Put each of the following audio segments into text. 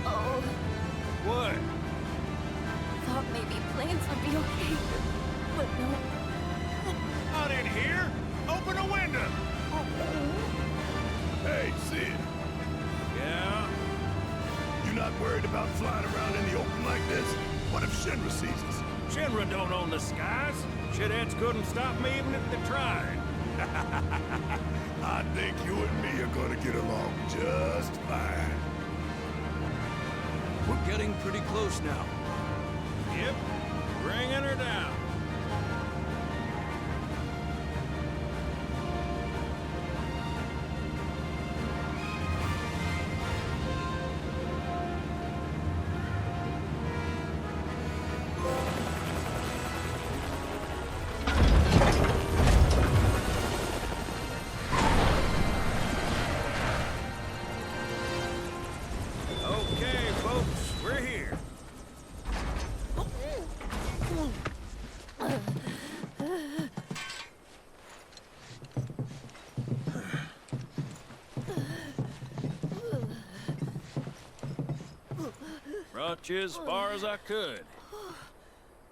Oh, What? thought maybe planes would be okay. But no. Out in here? Open a window! Hey, Sid, Yeah? you not worried about flying around in the open like this? What if Shinra sees us? Shinra don't own the skies. Shitheads couldn't stop me even if they tried. I think you and me are gonna get along just fine. We're getting pretty close now. Yep. Bringing her down. Okay, folks, we're here. Brought you as far as I could.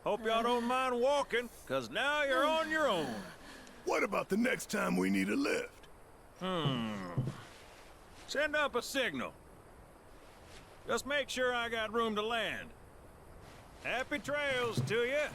Hope y'all don't mind walking, 'cause now you're on your own. What about the next time we need a lift? Send up a signal. Just make sure I got room to land. Happy trails to you.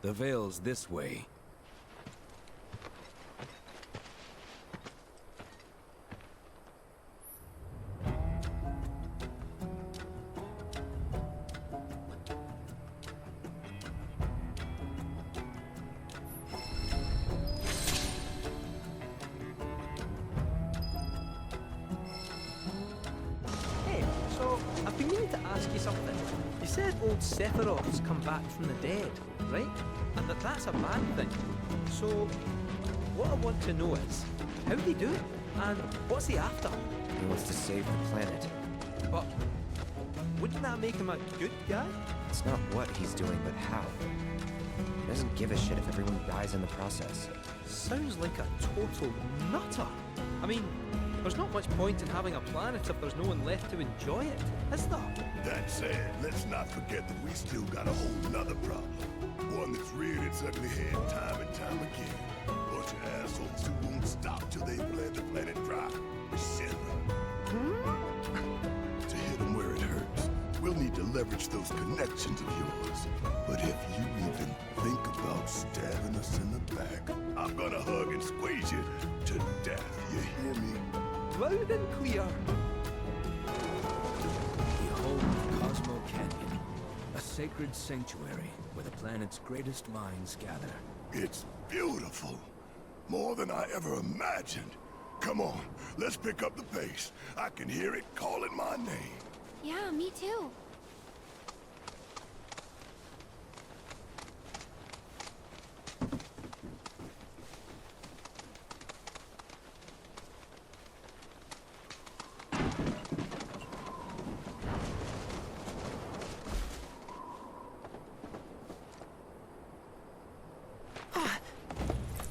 The Vale's this way. Hey, so I've been meaning to ask you something. You said old Sephiroth's come back from the dead, right? And that's a bad thing. So, what I want to know is, how'd he do it? And what's he after? He wants to save the planet. But wouldn't that make him a good guy? It's not what he's doing, but how. He doesn't give a shit if everyone dies in the process. Sounds like a total nutter. I mean, there's not much point in having a planet if there's no one left to enjoy it, is there? That said, let's not forget that we still got a whole nother problem. One that's reared its ugly head time and time again. Bunch of assholes who won't stop till they've bled the planet dry. Shinra. To hit them where it hurts, we'll need to leverage those connections of yours. But if you even think about stabbing us in the back, I'm gonna hug and squeeze you to death, you hear me? Loud and clear. The home of Cosmo Canyon. A sacred sanctuary where the planet's greatest minds gather. It's beautiful. More than I ever imagined. Come on, let's pick up the pace. I can hear it calling my name. Yeah, me too.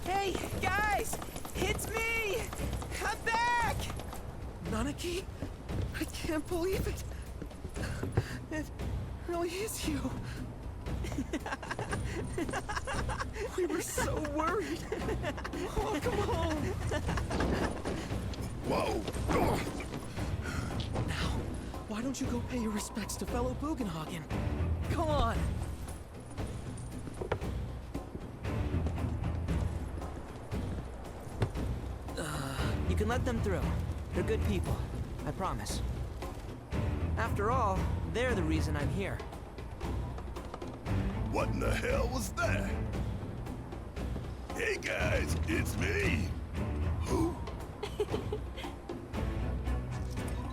Hey, guys! It's me! I'm back! Nanaki? I can't believe it. It really is you. We were so worried. Oh, come on. Whoa! Oh. Now, why don't you go pay your respects to fellow Bugenhagen? Go on. You can let them through. They're good people. I promise. After all, they're the reason I'm here. What in the hell was that? Hey guys, it's me! Who?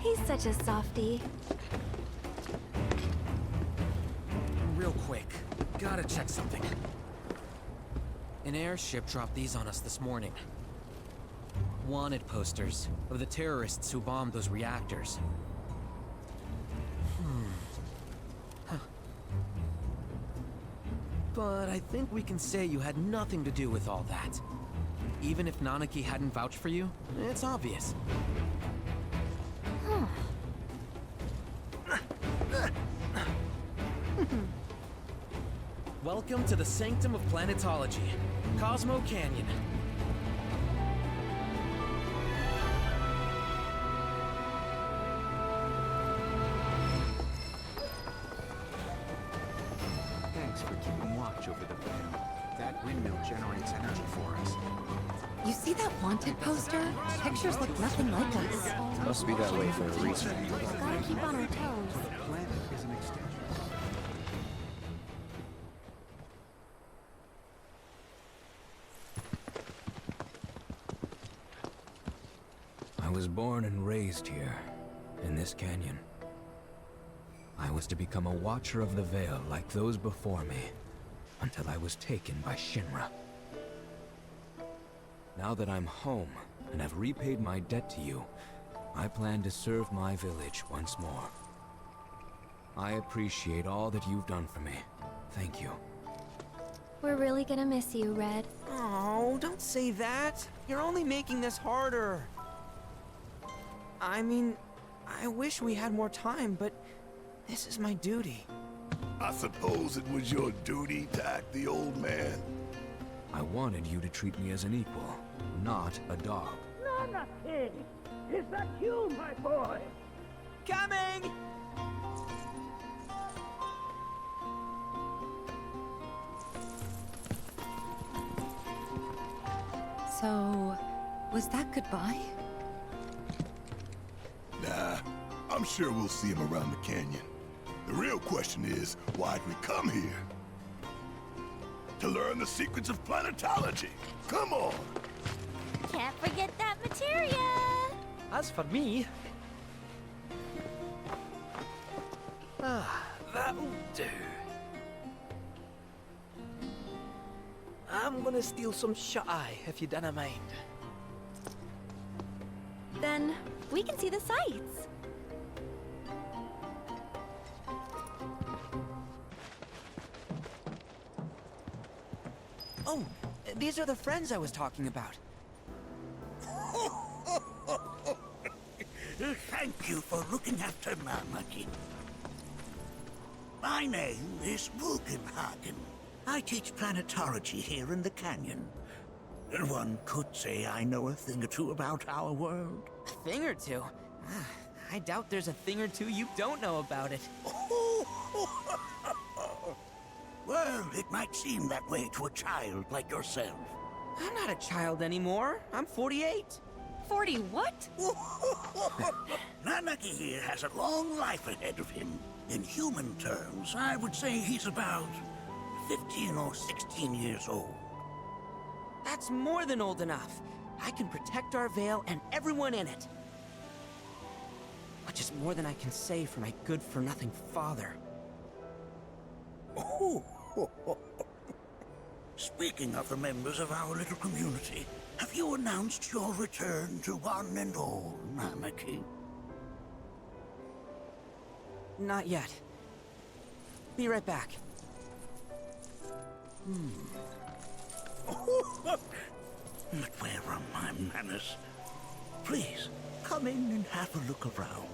He's such a softie. Real quick, gotta check something. An airship dropped these on us this morning. Wanted posters of the terrorists who bombed those reactors. But I think we can say you had nothing to do with all that. Even if Nanaki hadn't vouched for you, it's obvious. Welcome to the Sanctum of Planetology, Cosmo Canyon. Thanks for keeping watch over the Vale. That windmill generates energy for us. You see that wanted poster? Pictures look nothing like us. Must be that way for a reason. Gotta keep on our toes. The planet is an extension. I was born and raised here, in this canyon. I was to become a watcher of the Vale like those before me, until I was taken by Shinra. Now that I'm home, and have repaid my debt to you, I plan to serve my village once more. I appreciate all that you've done for me. Thank you. We're really gonna miss you, Red. Oh, don't say that. You're only making this harder. I mean, I wish we had more time, but this is my duty. I suppose it was your duty to act the old man. I wanted you to treat me as an equal, not a dog. Nana King! Is that you, my boy? Coming! So, was that goodbye? Nah, I'm sure we'll see him around the canyon. The real question is, why'd we come here? To learn the secrets of planetology. Come on! Can't forget that materia! As for me... that'll do. I'm gonna steal some shut-eye, if you don't mind. Then, we can see the sights. Oh, these are the friends I was talking about. Thank you for looking after Nanaki. My name is Bugenhagen. I teach planetology here in the canyon. One could say I know a thing or two about our world. A thing or two? I doubt there's a thing or two you don't know about it. Well, it might seem that way to a child like yourself. I'm not a child anymore. I'm 48. 40 what? Nanaki here has a long life ahead of him. In human terms, I would say he's about 15 or 16 years old. That's more than old enough. I can protect our Vale and everyone in it. Which is more than I can say for my good-for-nothing father. Speaking of the members of our little community, have you announced your return to one and all, Nanaki? Not yet. Be right back. But where are my manners? Please, come in and have a look around.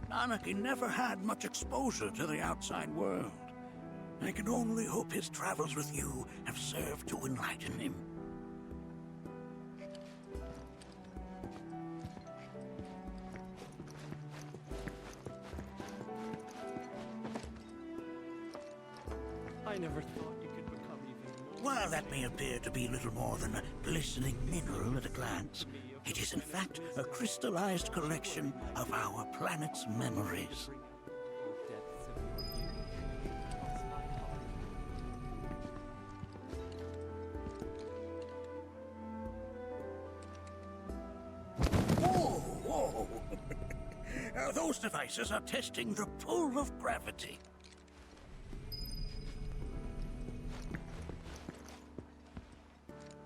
Nanaki never had much exposure to the outside world. I can only hope his travels with you have served to enlighten him. I never thought you could become even more... While that may appear to be little more than a glistening mineral at a glance, it is in fact a crystallized collection of our planet's memories. depths of your beauty cross my heart. Those devices are testing the pull of gravity.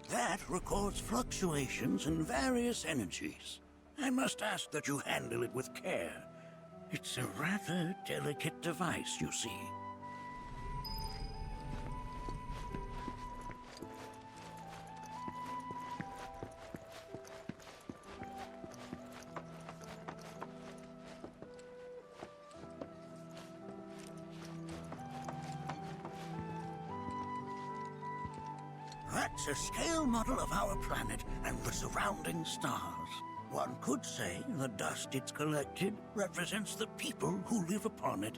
That records fluctuations in various energies. I must ask that you handle it with care. It's a rather delicate device, you see. That's a scale model of our planet and the surrounding stars. One could say the dust it's collected represents the people who live upon it.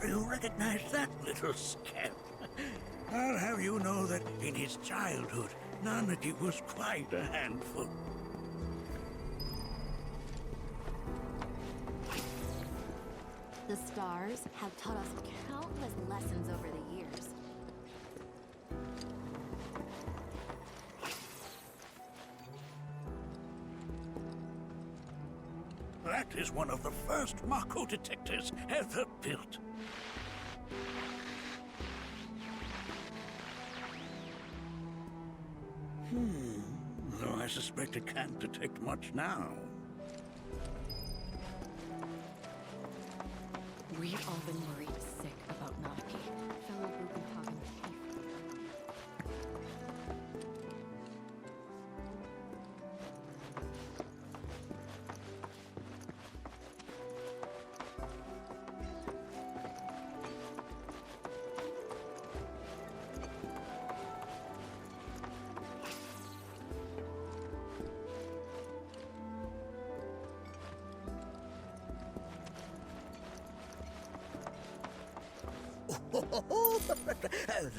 Do you recognize that little scamp? I'll have you know that in his childhood, Nanaki was quite a handful. The stars have taught us countless lessons over the years. That is one of the first Mako detectors ever built. Though I suspect it can't detect much now. We've all been worried sick about Nanaki, fellow Bugenhagen chief.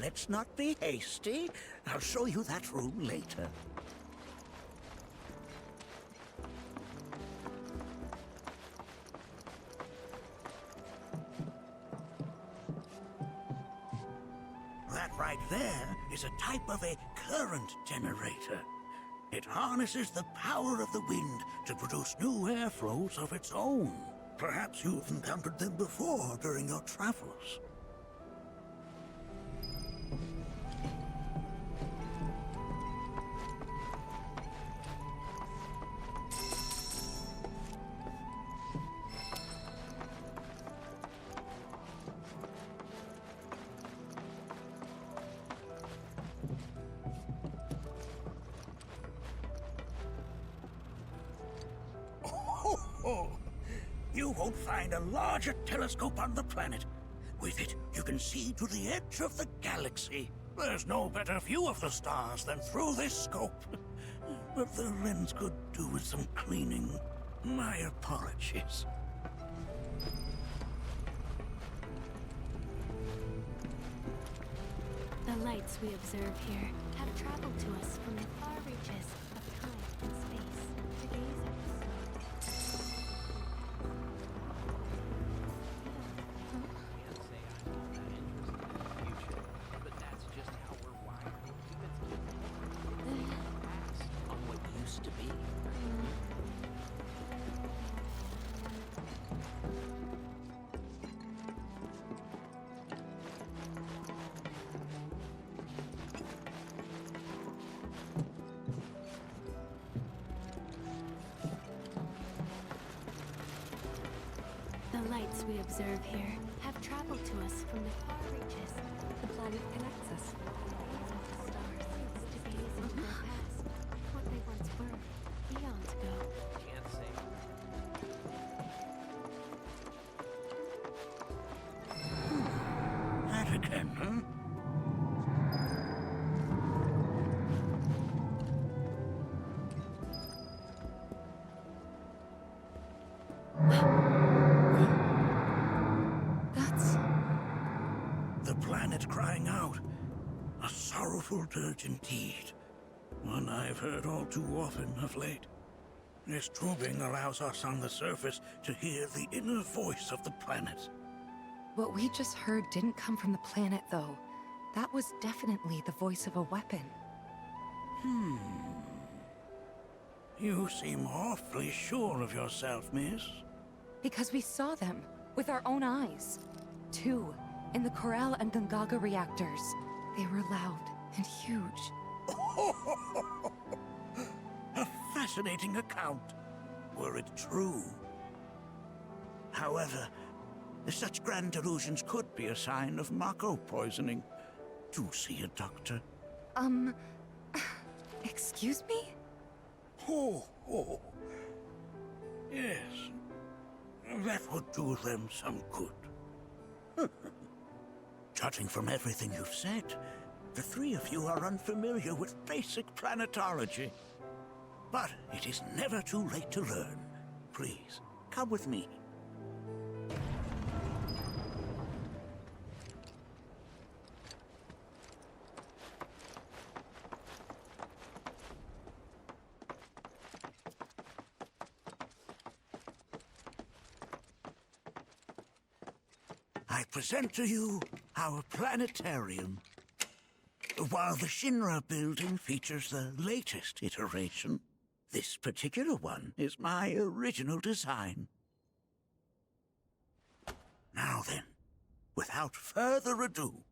Let's not be hasty. I'll show you that room later. That right there is a type of a current generator. It harnesses the power of the wind to produce new airflows of its own. Perhaps you've encountered them before during your travels. You won't find a larger telescope on the planet. With it, you can see to the edge of the galaxy. There's no better view of the stars than through this scope. But the lens could do with some cleaning. My apologies. The lights we observe here have traveled to us from the far reaches of time and space to gaze at the stars. But that's just how we're wired. Humans on what used to be. The lights we observe here have traveled to us from the far reaches. The planet connects us. The stars to gaze into their past, what they once were, eons ago. Can't say. That again, huh? That's... The planet crying out. powerful dirge indeed. One I've heard all too often of late. This tubing allows us on the surface to hear the inner voice of the planet. What we just heard didn't come from the planet, though. That was definitely the voice of a weapon. You seem awfully sure of yourself, miss. Because we saw them, with our own eyes. 2, in the Corel and Gungaga reactors. They were loud and huge. A fascinating account, were it true. However, such grand delusions could be a sign of Mako poisoning. Do see a doctor. Excuse me? Oh. Yes. That would do them some good. Judging from everything you've said, the three of you are unfamiliar with basic planetology. But it is never too late to learn. Please, come with me. I present to you our planetarium. While the Shinra building features the latest iteration, this particular one is my original design. Now then, without further ado,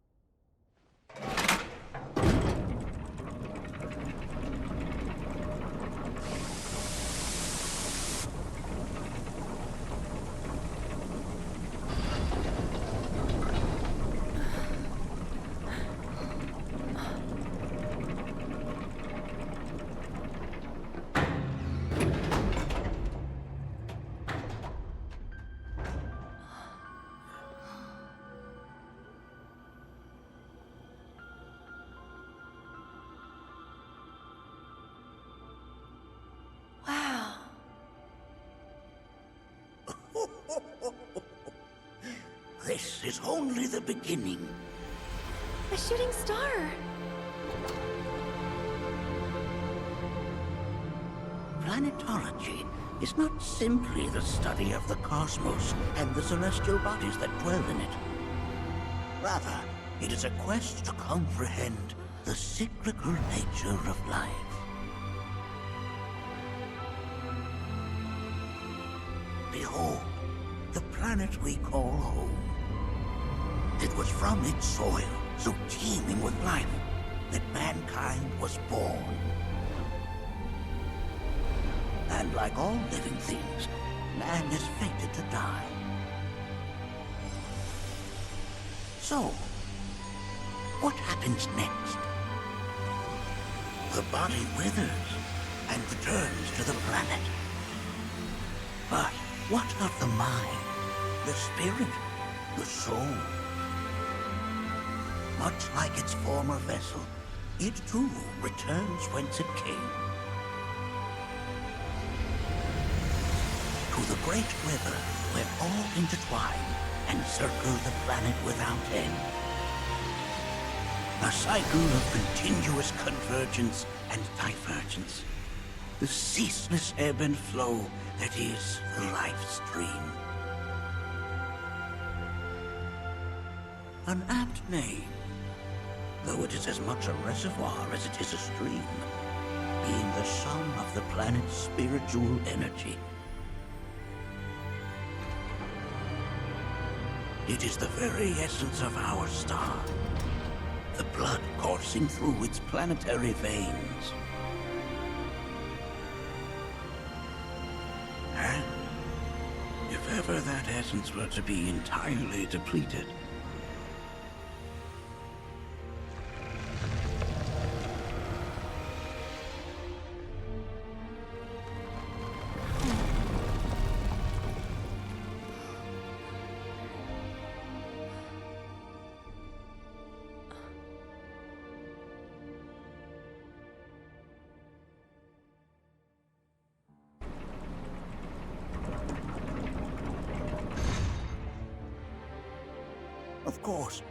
Wow. this is only the beginning. A shooting star! Planetology is not simply the study of the cosmos and the celestial bodies that dwell in it. Rather, it is a quest to comprehend the cyclical nature of life. Behold, the planet we call home. It was from its soil, so teeming with life, that mankind was born. And like all living things, man is fated to die. So, what happens next? The body withers and returns to the planet. But what of the mind, the spirit, the soul? Much like its former vessel, it too returns whence it came. To the great river where all intertwine and circle the planet without end. A cycle of continuous convergence and divergence. The ceaseless ebb and flow that is the life stream. An apt name, though it is as much a reservoir as it is a stream, being the sum of the planet's spiritual energy. It is the very essence of our star, the blood coursing through its planetary veins. And if ever that essence were to be entirely depleted, of course,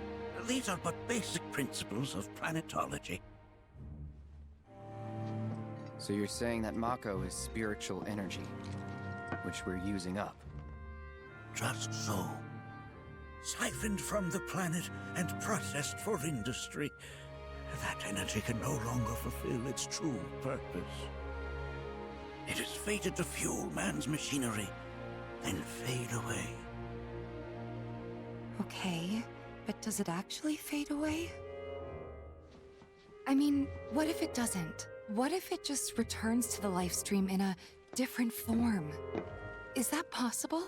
these are but basic principles of planetology. So you're saying that Mako is spiritual energy, which we're using up? Just so. Siphoned from the planet and processed for industry, that energy can no longer fulfill its true purpose. It is fated to fuel man's machinery, then fade away. Okay, but does it actually fade away? I mean, what if it doesn't? What if it just returns to the life stream in a different form? Is that possible?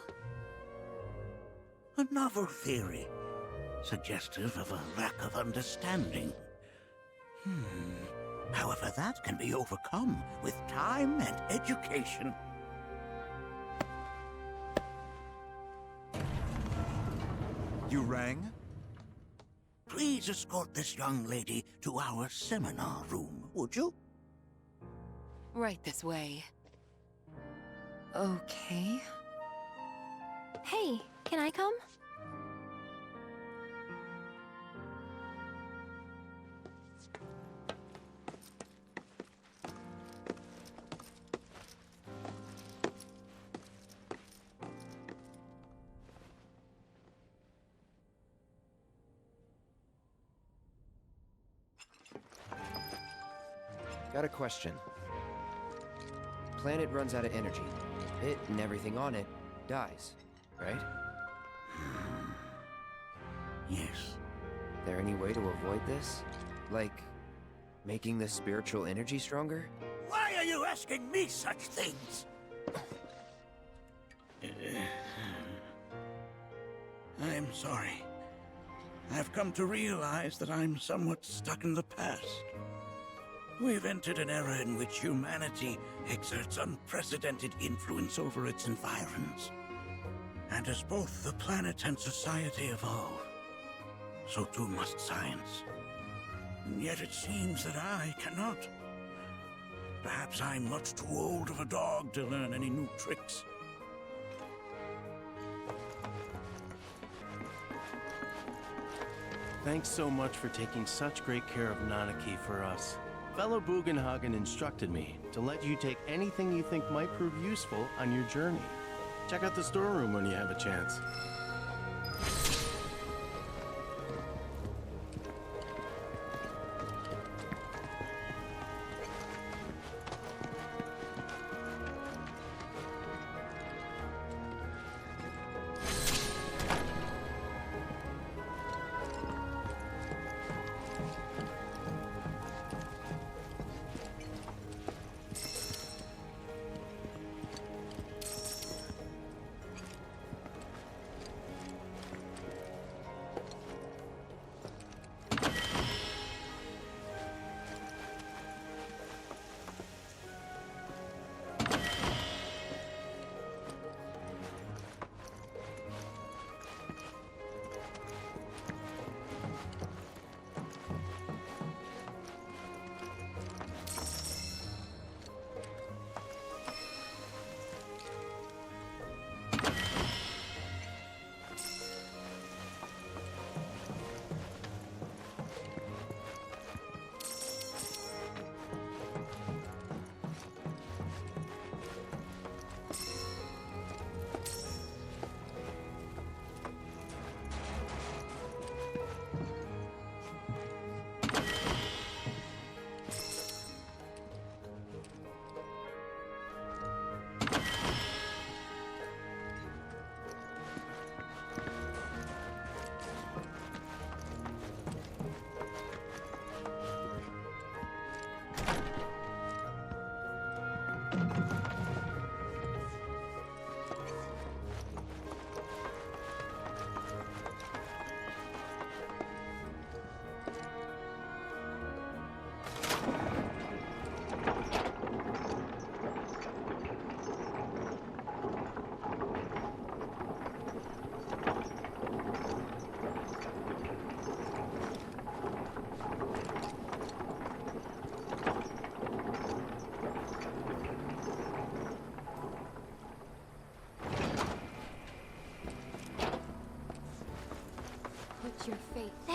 A novel theory, suggestive of a lack of understanding. However, that can be overcome with time and education. You rang? Please escort this young lady to our seminar room, would you? Right this way. Okay. Hey, can I come? Got a question. Planet runs out of energy. It and everything on it dies, right? Yes. There any way to avoid this? Like, making the spiritual energy stronger? Why are you asking me such things? I'm sorry. I've come to realize that I'm somewhat stuck in the past. We've entered an era in which humanity exerts unprecedented influence over its environs. And as both the planet and society evolve, so too must science. And yet it seems that I cannot. Perhaps I'm much too old of a dog to learn any new tricks. Thanks so much for taking such great care of Nanaki for us. Fellow Bugenhagen instructed me to let you take anything you think might prove useful on your journey. Check out the storeroom when you have a chance.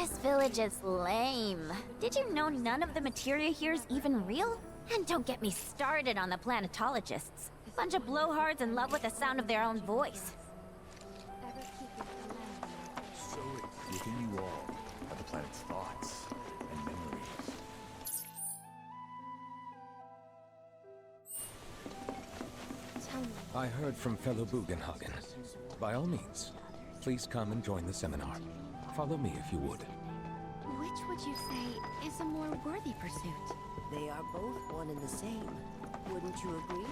This village is lame. Did you know none of the materia here is even real? And don't get me started on the planetologists. Bunch of blowhards in love with the sound of their own voice. So within you all are the planet's thoughts and memories. I heard from fellow Bugenhagen. By all means, please come and join the seminar. Follow me if you would. Which would you say is a more worthy pursuit? They are both one and the same. Wouldn't you agree?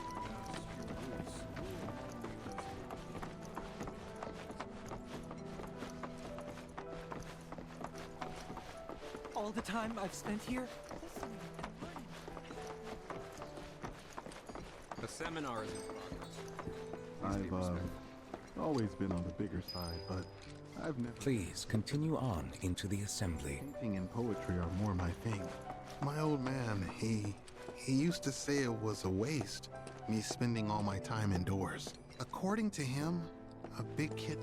All the time I've spent here? The seminar is in progress. I've always been on the bigger side, but I've never... Please continue on into the assembly. Painting and poetry are more my thing. My old man, he used to say it was a waste, me spending all my time indoors. According to him, a big kid...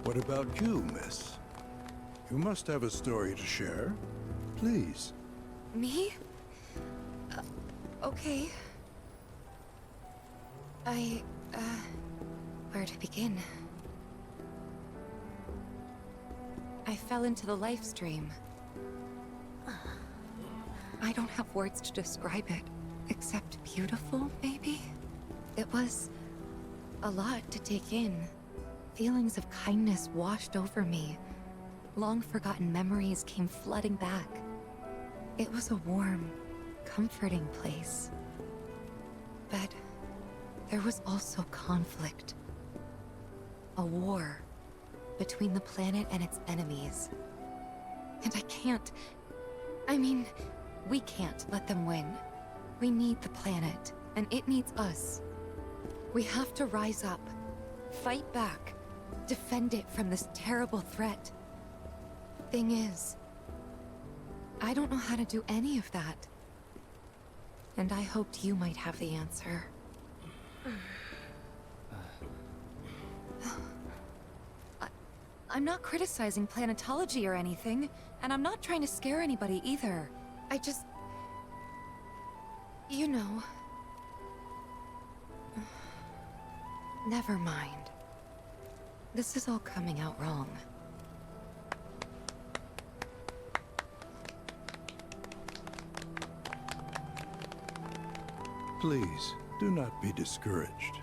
What about you, miss? You must have a story to share. Please. Me? Okay. Where to begin? I fell into the life stream. I don't have words to describe it, except beautiful, maybe? It was a lot to take in. Feelings of kindness washed over me. Long-forgotten memories came flooding back. It was a warm, comforting place. But there was also conflict. A war between the planet and its enemies. And we can't let them win. We need the planet, and it needs us. We have to rise up, fight back, defend it from this terrible threat. Thing is, I don't know how to do any of that. And I hoped you might have the answer. I'm not criticizing planetology or anything, and I'm not trying to scare anybody either. I just... You know... Never mind. This is all coming out wrong. Please, do not be discouraged.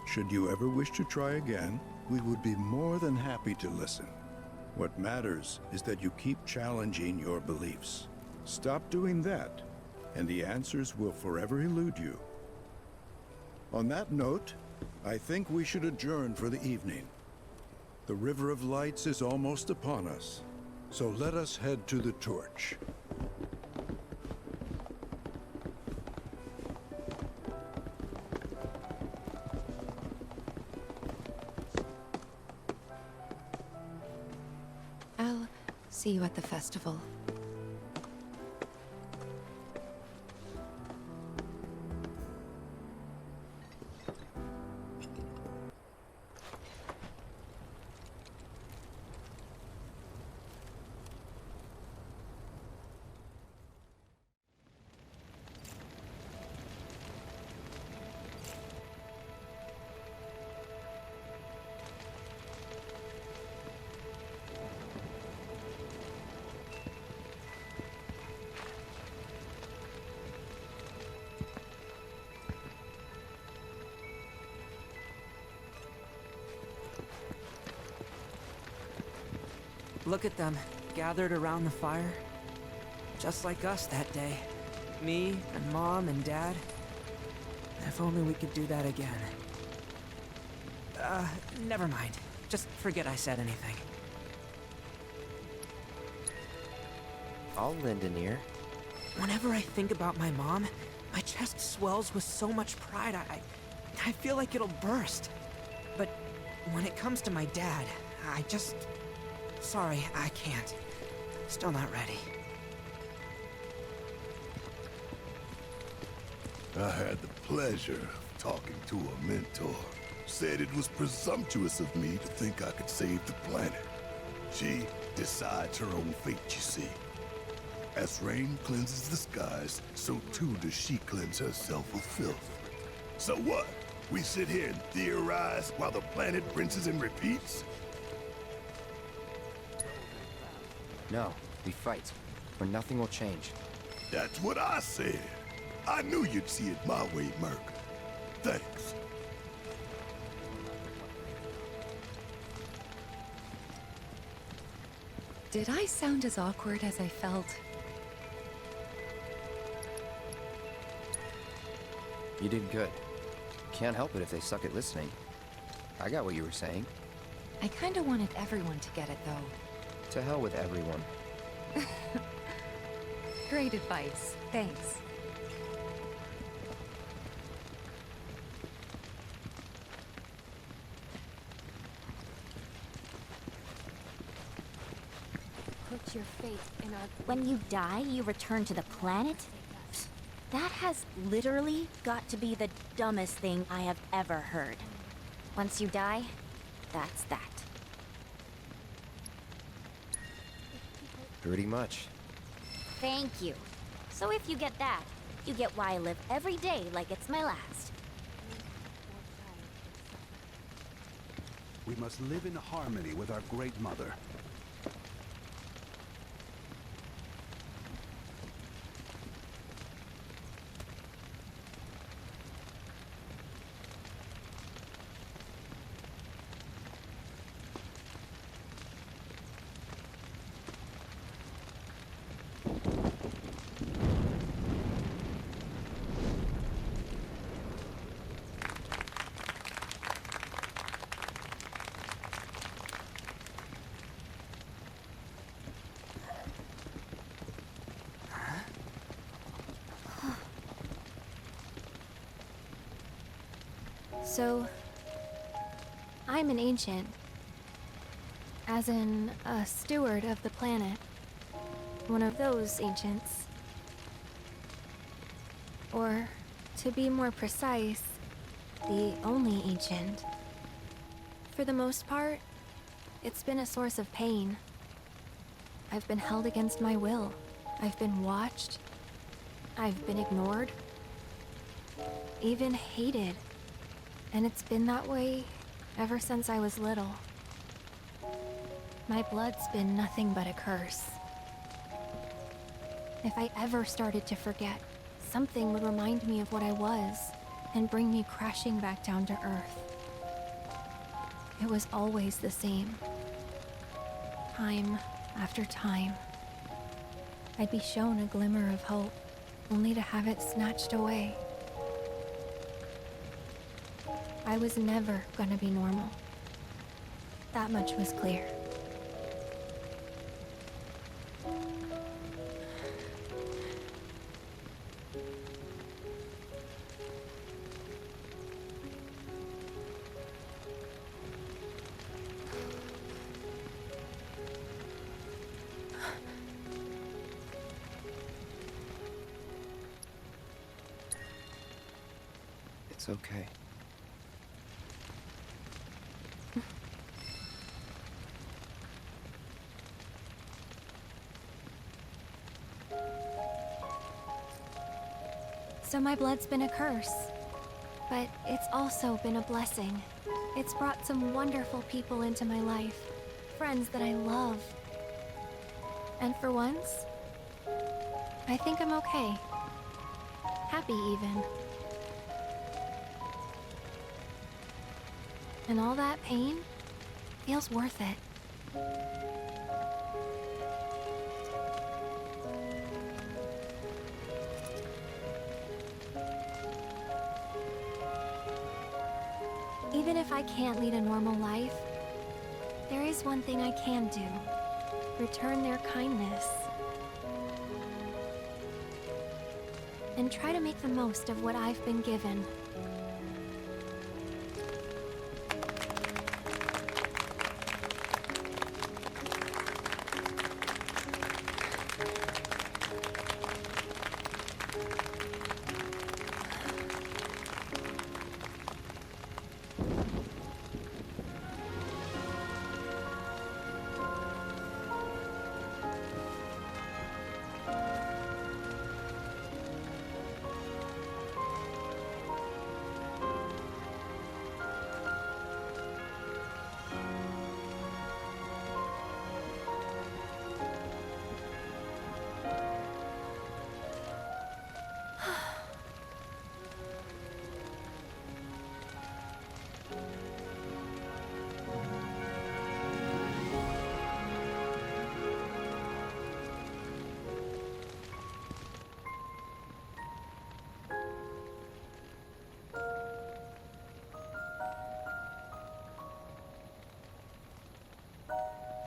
Should you ever wish to try again, we would be more than happy to listen. What matters is that you keep challenging your beliefs. Stop doing that, and the answers will forever elude you. On that note, I think we should adjourn for the evening. The River of Lights is almost upon us, so let us head to the torch. I'll see you at the festival. Look at them, gathered around the fire. Just like us that day. Me, and Mom, and Dad. If only we could do that again. Never mind. Just forget I said anything. I'll lend an ear. Whenever I think about my mom, my chest swells with so much pride, I feel like it'll burst. But when it comes to my dad, I just... Sorry, I can't. Still not ready. I had the pleasure of talking to a mentor. Said it was presumptuous of me to think I could save the planet. She decides her own fate, you see. As rain cleanses the skies, so too does she cleanse herself of filth. So what? We sit here and theorize while the planet rinses and repeats? No, we fight, or nothing will change. That's what I said. I knew you'd see it my way, Merc. Thanks. Did I sound as awkward as I felt? You did good. Can't help it if they suck at listening. I got what you were saying. I kinda wanted everyone to get it, though. To hell with everyone. Great advice. Thanks. Put your faith in our... When you die, you return to the planet? That has literally got to be the dumbest thing I have ever heard. Once you die, that's that. Pretty much. Thank you. So if you get that, you get why I live every day like it's my last. We must live in harmony with our Great Mother. So, I'm an ancient. As in, a steward of the planet. One of those ancients. Or, to be more precise, the only ancient. For the most part, it's been a source of pain. I've been held against my will. I've been watched. I've been ignored. Even hated. And it's been that way ever since I was little. My blood's been nothing but a curse. If I ever started to forget, something would remind me of what I was and bring me crashing back down to Earth. It was always the same. Time after time. I'd be shown a glimmer of hope, only to have it snatched away. I was never gonna be normal. That much was clear. It's okay. So my blood's been a curse, but it's also been a blessing. It's brought some wonderful people into my life, friends that I love. And for once, I think I'm okay. Happy even. And all that pain feels worth it. Even if I can't lead a normal life, there is one thing I can do. Return their kindness. And try to make the most of what I've been given.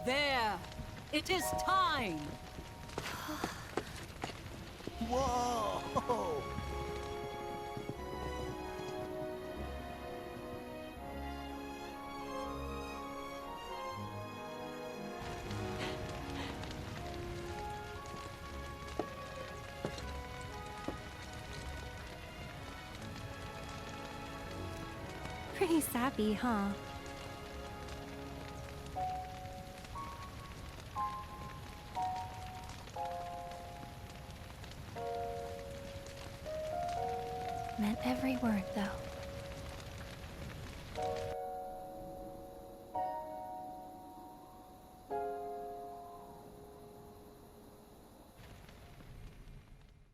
There! It is time! Whoa! Pretty sappy, huh? Meant every word, though.